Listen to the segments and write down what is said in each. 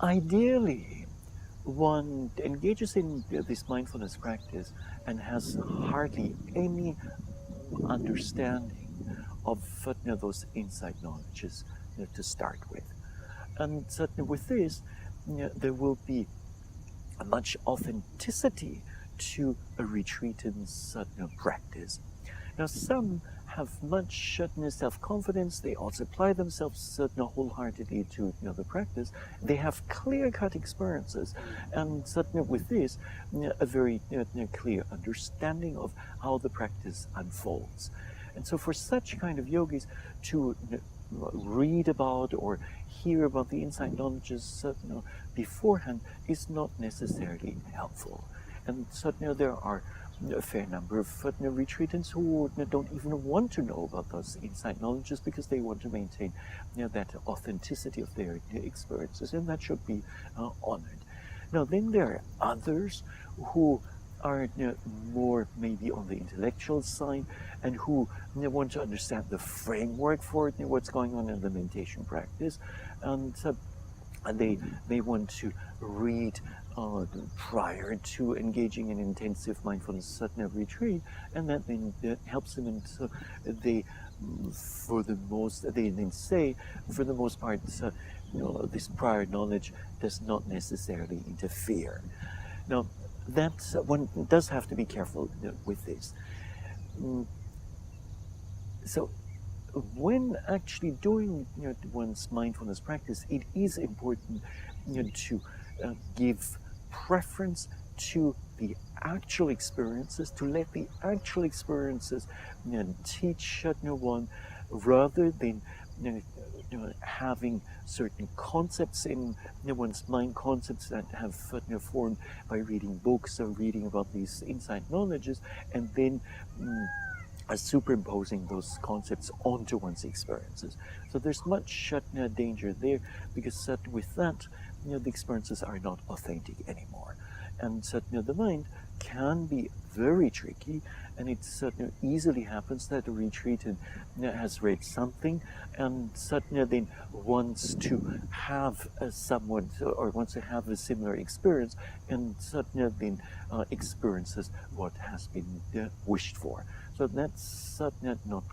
Ideally, one engages in this mindfulness practice and has hardly any understanding of those insight knowledges to start with. And certainly with this, there will be much authenticity to a retreatant's practice. Now, some have much self-confidence. They also apply themselves wholeheartedly to the practice. They have clear-cut experiences, and certainly with this, a very clear understanding of how the practice unfolds. And so, for such kind of yogis to read about or hear about the insight knowledges beforehand is not necessarily helpful. And certainly there are a fair number of retreatants who don't even want to know about those insight knowledges because they want to maintain that authenticity of their experiences, and that should be honored. Now, then there are others who are more maybe on the intellectual side and who want to understand the framework for what's going on in the meditation practice, and they want to read prior to engaging in intensive mindfulness retreat, and that then helps them. And so they then say, for the most part, this prior knowledge does not necessarily interfere. Now, that's one does have to be careful with this. So, when actually doing one's mindfulness practice, it is important to give preference to the actual experiences, to let the actual experiences teach one, rather than having certain concepts in one's mind, concepts that have formed by reading books or reading about these insight knowledges, and then superimposing those concepts onto one's experiences. So there's much danger there, because with that, the experiences are not authentic anymore. And the mind can be very tricky, and it easily happens that a retreatant has read something and then wants to have someone or wants to have a similar experience, and then experiences what has been wished for. So that's not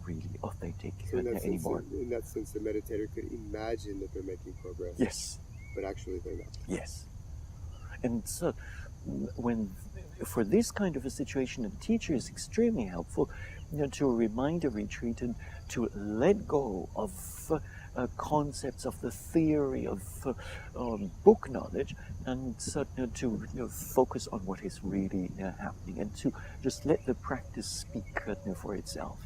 really authentic anymore. In that sense, the meditator could imagine that they're making progress. Yes. But actually they're not. Yes. And so for this kind of a situation, a teacher is extremely helpful to remind a retreatant to let go of concepts of the theory of book knowledge, and to focus on what is really happening, and to just let the practice speak for itself.